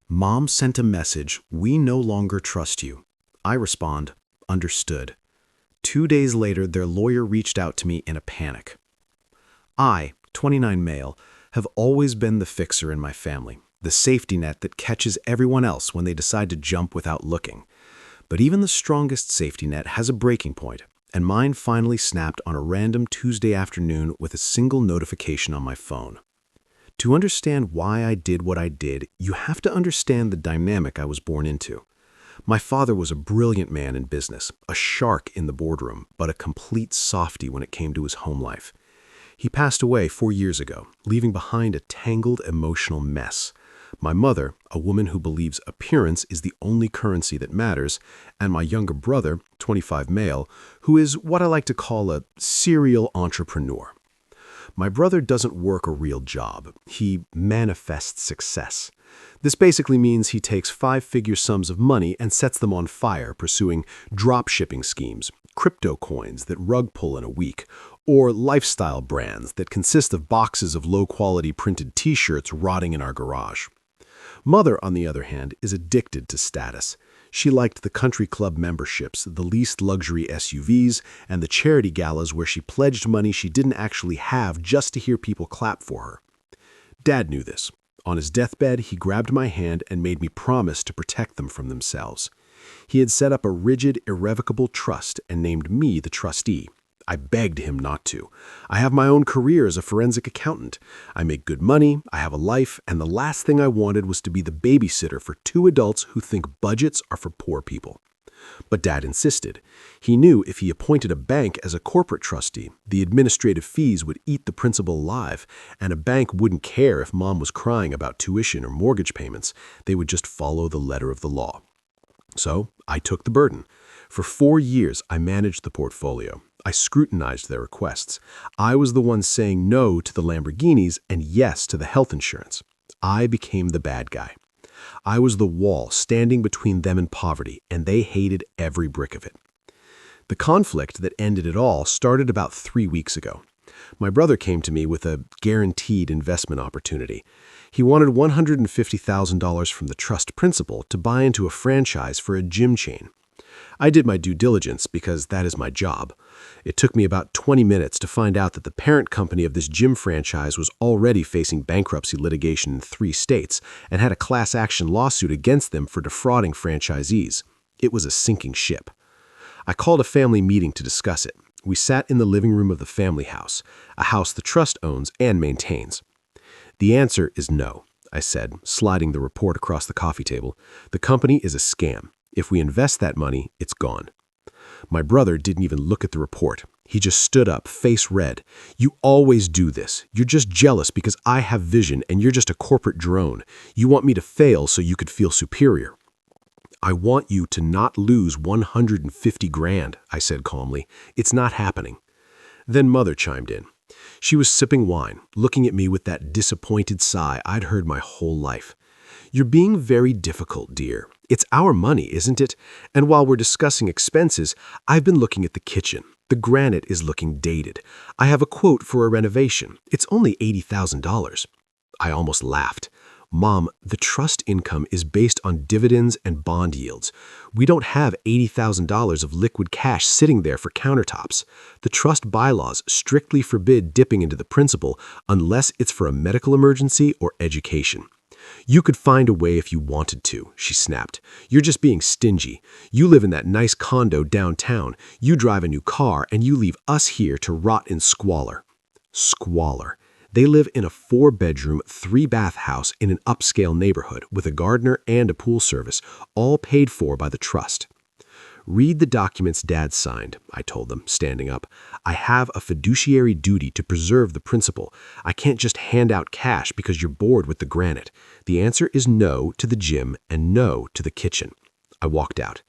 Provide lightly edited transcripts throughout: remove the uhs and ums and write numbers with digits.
Mom sent a message, "We no longer trust you." I respond, "Understood." 2 days later, their lawyer reached out to me in a panic. I, 29 male, have always been the fixer in my family, the safety net that catches everyone else when they decide to jump without looking. But even the strongest safety net has a breaking point, and mine finally snapped on a random Tuesday afternoon with a single notification on my phone. To understand why I did what I did, you have to understand the dynamic I was born into. My father was a brilliant man in business, a shark in the boardroom, but a complete softy when it came to his home life. He passed away 4 years ago, leaving behind a tangled emotional mess. My mother, a woman who believes appearance is the only currency that matters, and my younger brother, 25 male, who is what I like to call a serial entrepreneur. My brother doesn't work a real job. He manifests success. This basically means he takes five-figure sums of money and sets them on fire pursuing drop-shipping schemes, crypto coins that rug pull in a week, or lifestyle brands that consist of boxes of low-quality printed t-shirts rotting in our garage. Mother, on the other hand, is addicted to status. She liked the country club memberships, the leased luxury SUVs, and the charity galas where she pledged money she didn't actually have just to hear people clap for her. Dad knew this. On his deathbed, he grabbed my hand and made me promise to protect them from themselves. He had set up a rigid, irrevocable trust and named me the trustee. I begged him not to. I have my own career as a forensic accountant. I make good money, I have a life, and the last thing I wanted was to be the babysitter for two adults who think budgets are for poor people. But Dad insisted. He knew if he appointed a bank as a corporate trustee, the administrative fees would eat the principal alive, and a bank wouldn't care if Mom was crying about tuition or mortgage payments. They would just follow the letter of the law. So I took the burden. For 4 years, I managed the portfolio. I scrutinized their requests. I was the one saying no to the Lamborghinis and yes to the health insurance. I became the bad guy. I was the wall standing between them and poverty, and they hated every brick of it. The conflict that ended it all started about 3 weeks ago. My brother came to me with a guaranteed investment opportunity. He wanted $150,000 from the trust principal to buy into a franchise for a gym chain. I did my due diligence because that is my job. It took me about 20 minutes to find out that the parent company of this gym franchise was already facing bankruptcy litigation in 3 states and had a class action lawsuit against them for defrauding franchisees. It was a sinking ship. I called a family meeting to discuss it. We sat in the living room of the family house, a house the trust owns and maintains. "The answer is no," I said, sliding the report across the coffee table. "The company is a scam. If we invest that money, it's gone." My brother didn't even look at the report. He just stood up, face red. "You always do this. You're just jealous because I have vision and you're just a corporate drone. You want me to fail so you could feel superior." "I want you to not lose 150 grand, I said calmly. "It's not happening." Then Mother chimed in. She was sipping wine, looking at me with that disappointed sigh I'd heard my whole life. "You're being very difficult, dear. It's our money, isn't it? And while we're discussing expenses, I've been looking at the kitchen. The granite is looking dated. I have a quote for a renovation. It's only $80,000. I almost laughed. "Mom, the trust income is based on dividends and bond yields. We don't have $80,000 of liquid cash sitting there for countertops. The trust bylaws strictly forbid dipping into the principal unless it's for a medical emergency or education." "You could find a way if you wanted to," she snapped. "You're just being stingy. You live in that nice condo downtown, you drive a new car, and you leave us here to rot in squalor." Squalor. They live in a 4-bedroom, 3-bath house in an upscale neighborhood with a gardener and a pool service, all paid for by the trust. "Read the documents Dad signed," I told them, standing up. "I have a fiduciary duty to preserve the principal. I can't just hand out cash because you're bored with the granite. The answer is no to the gym and no to the kitchen." I walked out.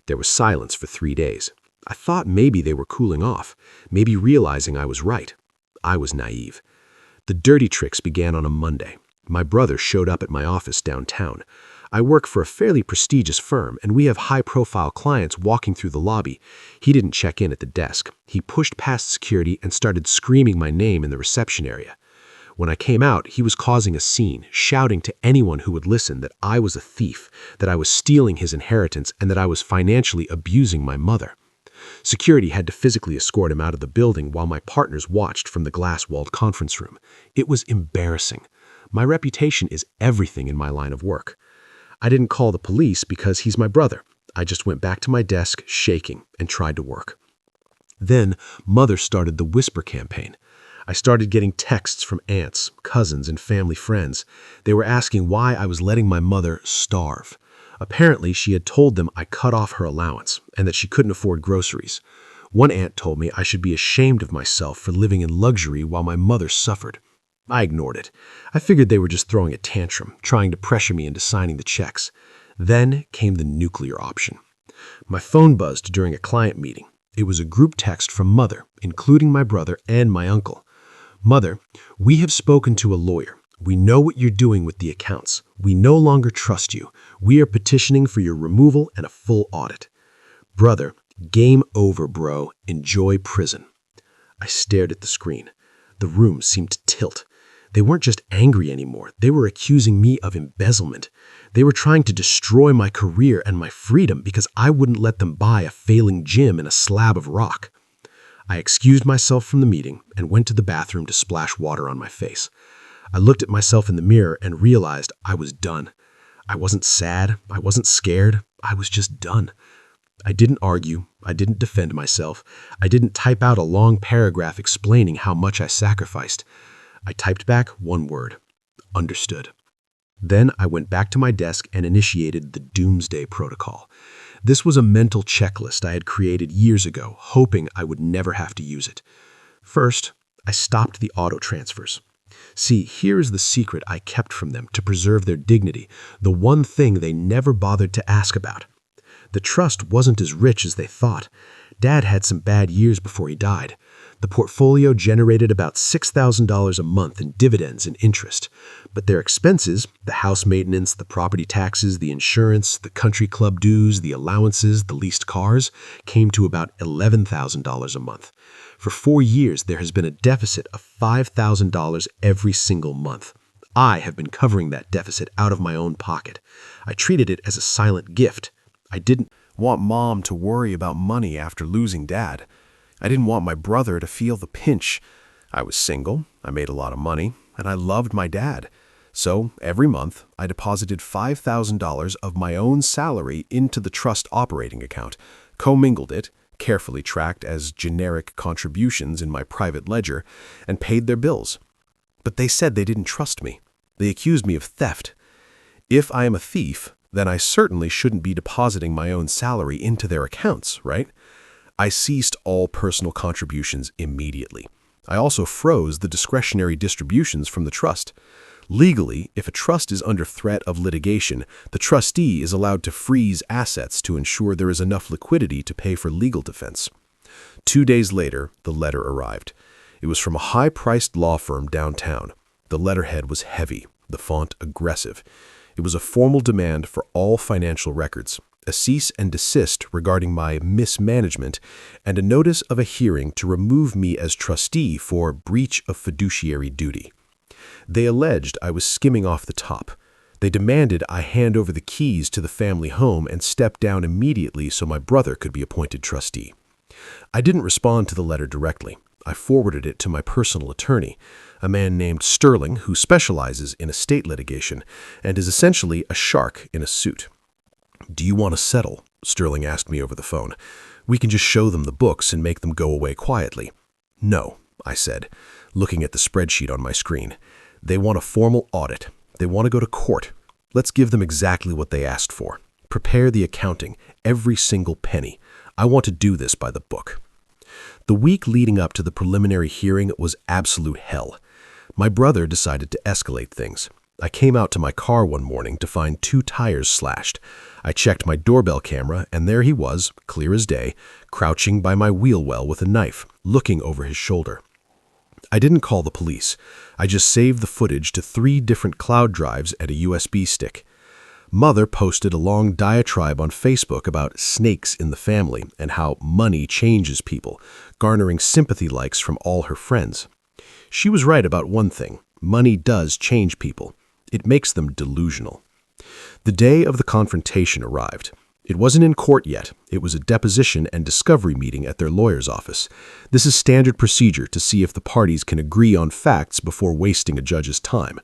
There was silence for 3 days. I thought maybe they were cooling off, maybe realizing I was right. I was naive. The dirty tricks began on a Monday. My brother showed up at my office downtown. I work for a fairly prestigious firm, and we have high-profile clients walking through the lobby. He didn't check in at the desk. He pushed past security and started screaming my name in the reception area. When I came out, he was causing a scene, shouting to anyone who would listen that I was a thief, that I was stealing his inheritance, and that I was financially abusing my mother. Security had to physically escort him out of the building while my partners watched from the glass-walled conference room. It was embarrassing. My reputation is everything in my line of work. I didn't call the police because he's my brother. I just went back to my desk, shaking, and tried to work. Then, Mother started the whisper campaign. I started getting texts from aunts, cousins, and family friends. They were asking why I was letting my mother starve. Apparently, she had told them I cut off her allowance and that she couldn't afford groceries. One aunt told me I should be ashamed of myself for living in luxury while my mother suffered. I ignored it. I figured they were just throwing a tantrum, trying to pressure me into signing the checks. Then came the nuclear option. My phone buzzed during a client meeting. It was a group text from Mother, including my brother and my uncle. "Mother, we have spoken to a lawyer. We know what you're doing with the accounts. We no longer trust you. We are petitioning for your removal and a full audit. Brother, game over, bro. Enjoy prison." I stared at the screen. The room seemed to tilt. They weren't just angry anymore. They were accusing me of embezzlement. They were trying to destroy my career and my freedom because I wouldn't let them buy a failing gym and a slab of rock. I excused myself from the meeting and went to the bathroom to splash water on my face. I looked at myself in the mirror and realized I was done. I wasn't sad. I wasn't scared. I was just done. I didn't argue. I didn't defend myself. I didn't type out a long paragraph explaining how much I sacrificed. I typed back one word: understood. Then I went back to my desk and initiated the Doomsday Protocol. This was a mental checklist I had created years ago, hoping I would never have to use it. First, I stopped the auto transfers. See, here is the secret I kept from them to preserve their dignity, the one thing they never bothered to ask about. The trust wasn't as rich as they thought. Dad had some bad years before he died. The portfolio generated about $6,000 a month in dividends and interest. But their expenses, the house maintenance, the property taxes, the insurance, the country club dues, the allowances, the leased cars, came to about $11,000 a month. For 4 years, there has been a deficit of $5,000 every single month. I have been covering that deficit out of my own pocket. I treated it as a silent gift. I didn't Want Mom to worry about money after losing Dad. I didn't want my brother to feel the pinch. I was single, I made a lot of money, and I loved my dad. So every month, I deposited $5,000 of my own salary into the trust operating account, commingled it, carefully tracked as generic contributions in my private ledger, and paid their bills. But they said they didn't trust me. They accused me of theft. If I am a thief, then I certainly shouldn't be depositing my own salary into their accounts, right? I ceased all personal contributions immediately. I also froze the discretionary distributions from the trust. Legally, if a trust is under threat of litigation, the trustee is allowed to freeze assets to ensure there is enough liquidity to pay for legal defense. 2 days later, the letter arrived. It was from a high-priced law firm downtown. The letterhead was heavy, the font aggressive. It was a formal demand for all financial records, a cease and desist regarding my mismanagement, and a notice of a hearing to remove me as trustee for breach of fiduciary duty. They alleged I was skimming off the top. They demanded I hand over the keys to the family home and step down immediately so my brother could be appointed trustee. I didn't respond to the letter directly. I forwarded it to my personal attorney, a man named Sterling who specializes in estate litigation and is essentially a shark in a suit. "Do you want to settle?" Sterling asked me over the phone. "We can just show them the books and make them go away quietly." "No," I said, looking at the spreadsheet on my screen. "They want a formal audit. They want to go to court. Let's give them exactly what they asked for. Prepare the accounting, every single penny. I want to do this by the book." The week leading up to the preliminary hearing was absolute hell. My brother decided to escalate things. I came out to my car one morning to find 2 tires slashed. I checked my doorbell camera, and there he was, clear as day, crouching by my wheel well with a knife, looking over his shoulder. I didn't call the police. I just saved the footage to 3 different cloud drives and a USB stick. Mother posted a long diatribe on Facebook about snakes in the family and how money changes people, garnering sympathy likes from all her friends. She was right about one thing. Money does change people. It makes them delusional. The day of the confrontation arrived. It wasn't in court yet. It was a deposition and discovery meeting at their lawyer's office. This is standard procedure to see if the parties can agree on facts before wasting a judge's time.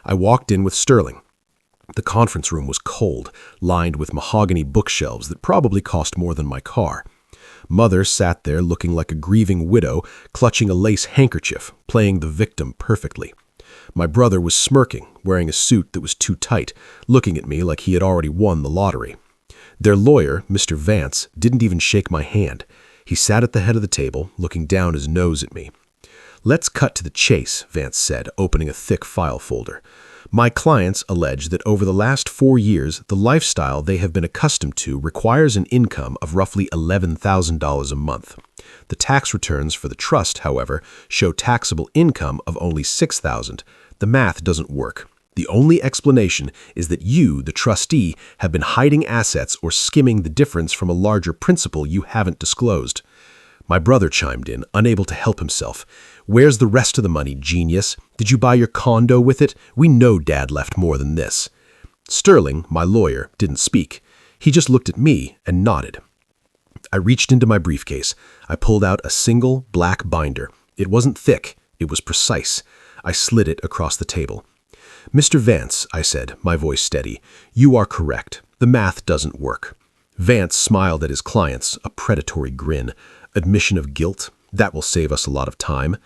I walked in with Sterling. The conference room was cold, lined with mahogany bookshelves that probably cost more than my car. Mother sat there looking like a grieving widow, clutching a lace handkerchief, playing the victim perfectly. My brother was smirking, wearing a suit that was too tight, looking at me like he had already won the lottery. Their lawyer, Mr. Vance, didn't even shake my hand. He sat at the head of the table, looking down his nose at me. "Let's cut to the chase," Vance said, opening a thick file folder. "My clients allege that over the last 4 years, the lifestyle they have been accustomed to requires an income of roughly $11,000 a month. The tax returns for the trust, however, show taxable income of only $6,000. The math doesn't work. The only explanation is that you, the trustee, have been hiding assets or skimming the difference from a larger principal you haven't disclosed." My brother chimed in, unable to help himself. "Where's the rest of the money, genius? Did you buy your condo with it? We know Dad left more than this." Sterling, my lawyer, didn't speak. He just looked at me and nodded. I reached into my briefcase. I pulled out a single black binder. It wasn't thick. It was precise. I slid it across the table. "Mr. Vance," I said, my voice steady, "you are correct. The math doesn't work." Vance smiled at his clients, a predatory grin. "Admission of guilt? That will save us a lot of time."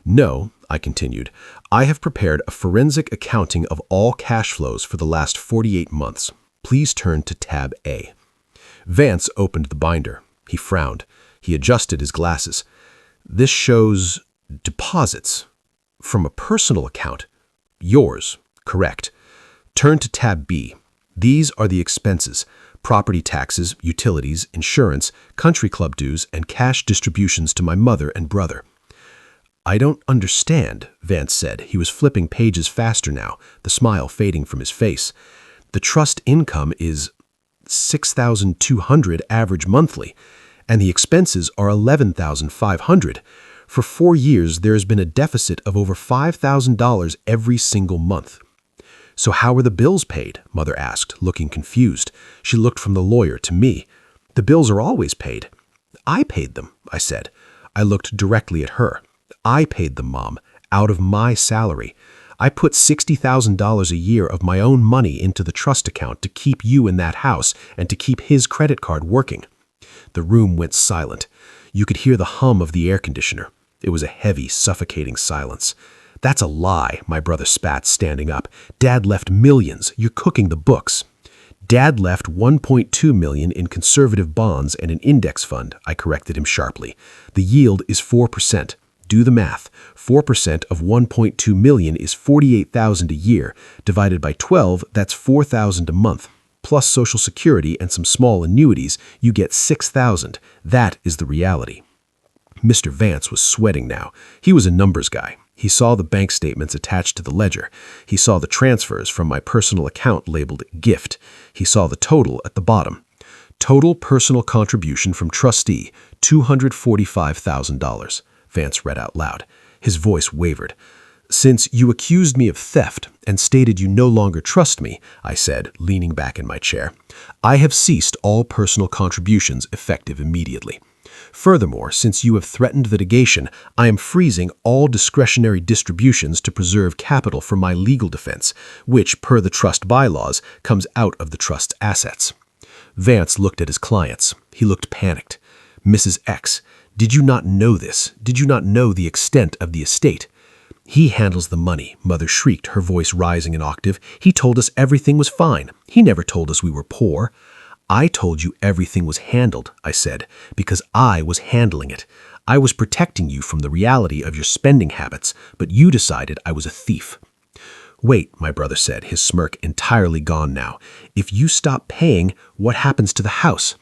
"No," I continued, "I have prepared a forensic accounting of all cash flows for the last 48 months. Please turn to tab A." Vance opened the binder. He frowned. He adjusted his glasses. "This shows deposits from a personal account. Yours, correct. Turn to tab B. These are the expenses: property taxes, utilities, insurance, country club dues, and cash distributions to my mother and brother." "I don't understand," Vance said. He was flipping pages faster now, the smile fading from his face. "The trust income is $6,200 average monthly, and the expenses are $11,500. For 4 years, there has been a deficit of over $5,000 every single month." "So how were the bills paid?" Mother asked, looking confused. She looked from the lawyer to me. "The bills are always paid." "I paid them," I said. I looked directly at her. "I paid them, Mom, out of my salary. I put $60,000 a year of my own money into the trust account to keep you in that house and to keep his credit card working." The room went silent. You could hear the hum of the air conditioner. It was a heavy, suffocating silence. "That's a lie," my brother spat, standing up. "Dad left millions. You're cooking the books." "Dad left $1.2 million in conservative bonds and an index fund," I corrected him sharply. "The yield is 4%. Do the math. 4% of $1.2 million is $48,000 a year. Divided by 12, that's $4,000 a month. Plus Social Security and some small annuities, you get $6,000. That is the reality." Mr. Vance was sweating now. He was a numbers guy. He saw the bank statements attached to the ledger. He saw the transfers from my personal account labeled gift. He saw the total at the bottom. "Total personal contribution from trustee, $245,000. Vance read out loud. His voice wavered. "Since you accused me of theft and stated you no longer trust me," I said, leaning back in my chair, "I have ceased all personal contributions effective immediately. Furthermore, since you have threatened litigation, I am freezing all discretionary distributions to preserve capital for my legal defense, which, per the trust bylaws, comes out of the trust's assets." Vance looked at his clients. He looked panicked. "Mrs. X, did you not know this? Did you not know the extent of the estate?" "He handles the money," Mother shrieked, her voice rising an octave. "He told us everything was fine. He never told us we were poor." "I told you everything was handled," I said, "because I was handling it. I was protecting you from the reality of your spending habits, but you decided I was a thief." "Wait," my brother said, his smirk entirely gone now. "If you stop paying, what happens to the house?"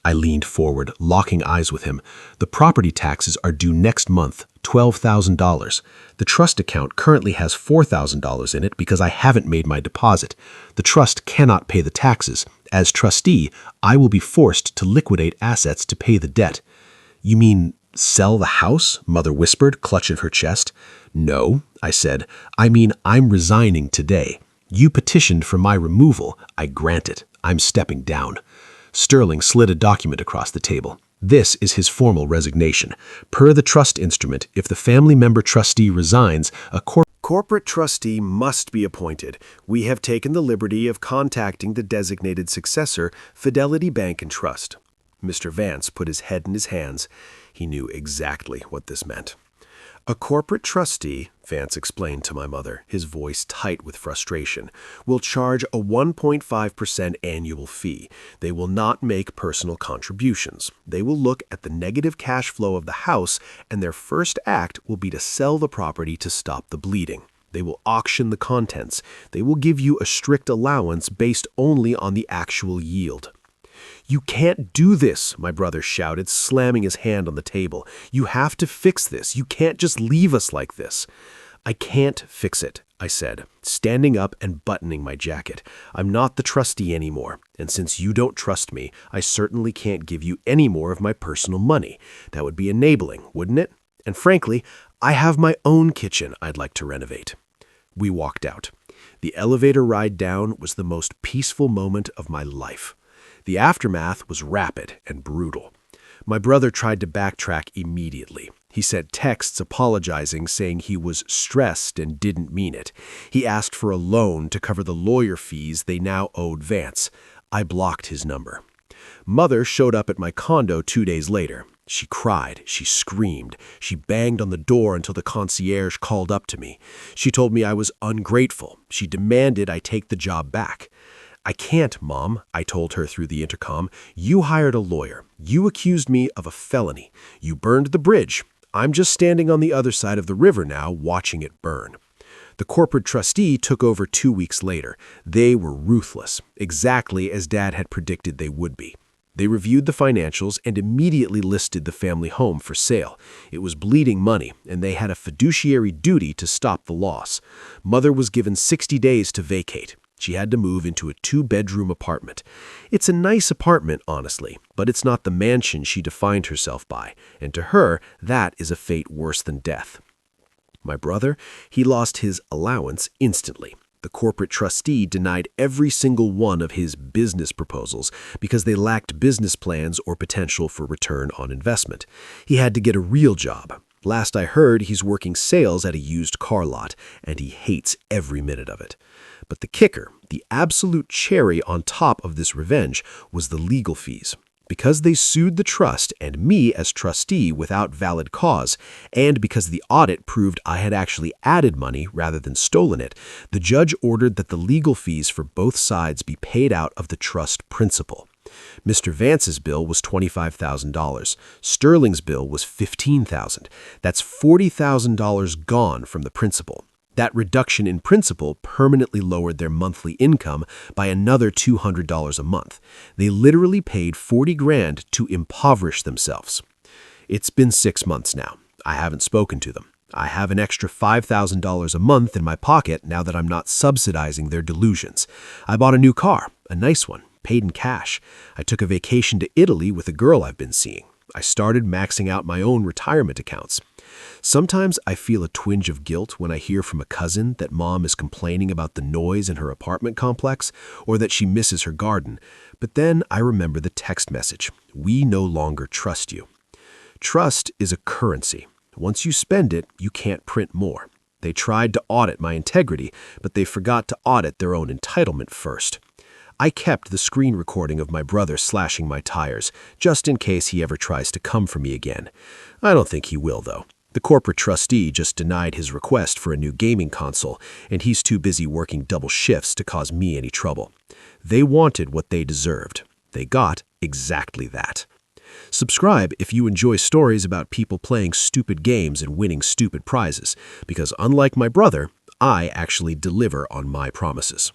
I leaned forward, locking eyes with him. "The property taxes are due next month, $12,000. The trust account currently has $4,000 in it because I haven't made my deposit. The trust cannot pay the taxes. As trustee, I will be forced to liquidate assets to pay the debt." "You mean Sell the house? Mother whispered, clutching her chest. No, I said. I mean, I'm resigning today. You petitioned for my removal. I grant it. I'm stepping down. Sterling slid a document across the table. This is his formal resignation. Per the trust instrument, if the family member trustee resigns, a Corporate trustee must be appointed. We have taken the liberty of contacting the designated successor, Fidelity Bank and Trust. Mr. Vance put his head in his hands. He knew exactly what this meant. A corporate trustee, Vance explained to my mother, his voice tight with frustration, will charge a 1.5% annual fee. They will not make personal contributions. They will look at the negative cash flow of the house, and their first act will be to sell the property to stop the bleeding. They will auction the contents. They will give you a strict allowance based only on the actual yield. You can't do this, my brother shouted, slamming his hand on the table. You have to fix this. You can't just leave us like this. I can't fix it, I said, standing up and buttoning my jacket. I'm not the trustee anymore, and since you don't trust me, I certainly can't give you any more of my personal money. That would be enabling, wouldn't it? And frankly, I have my own kitchen I'd like to renovate. We walked out. The elevator ride down was the most peaceful moment of my life. The aftermath was rapid and brutal. My brother tried to backtrack immediately. He sent texts apologizing, saying he was stressed and didn't mean it. He asked for a loan to cover the lawyer fees they now owed Vance. I blocked his number. Mother showed up at my condo 2 days later. She cried, she screamed, she banged on the door until the concierge called up to me. She told me I was ungrateful. She demanded I take the job back. I can't, Mom, I told her through the intercom. You hired a lawyer. You accused me of a felony. You burned the bridge. I'm just standing on the other side of the river now, watching it burn. The corporate trustee took over 2 weeks later. They were ruthless, exactly as Dad had predicted they would be. They reviewed the financials and immediately listed the family home for sale. It was bleeding money, and they had a fiduciary duty to stop the loss. Mother was given 60 days to vacate. She had to move into a 2-bedroom apartment. It's a nice apartment, honestly, but it's not the mansion she defined herself by, and to her, that is a fate worse than death. My brother, he lost his allowance instantly. The corporate trustee denied every single one of his business proposals because they lacked business plans or potential for return on investment. He had to get a real job. Last I heard, he's working sales at a used car lot, and he hates every minute of it. But the kicker, the absolute cherry on top of this revenge, was the legal fees. Because they sued the trust and me as trustee without valid cause, and because the audit proved I had actually added money rather than stolen it, the judge ordered that the legal fees for both sides be paid out of the trust principal. Mr. Vance's bill was $25,000. Sterling's bill was $15,000. That's $40,000 gone from the principal. That reduction in principal permanently lowered their monthly income by another $200 a month. They literally paid $40,000 to impoverish themselves. It's been 6 months now. I haven't spoken to them. I have an extra $5,000 a month in my pocket now that I'm not subsidizing their delusions. I bought a new car, a nice one, paid in cash. I took a vacation to Italy with a girl I've been seeing. I started maxing out my own retirement accounts. Sometimes I feel a twinge of guilt when I hear from a cousin that Mom is complaining about the noise in her apartment complex or that she misses her garden. But then I remember the text message, "We no longer trust you." Trust is a currency. Once you spend it, you can't print more. They tried to audit my integrity, but they forgot to audit their own entitlement first. I kept the screen recording of my brother slashing my tires, just in case he ever tries to come for me again. I don't think he will, though. The corporate trustee just denied his request for a new gaming console, and he's too busy working double shifts to cause me any trouble. They wanted what they deserved. They got exactly that. Subscribe if you enjoy stories about people playing stupid games and winning stupid prizes, because unlike my brother, I actually deliver on my promises.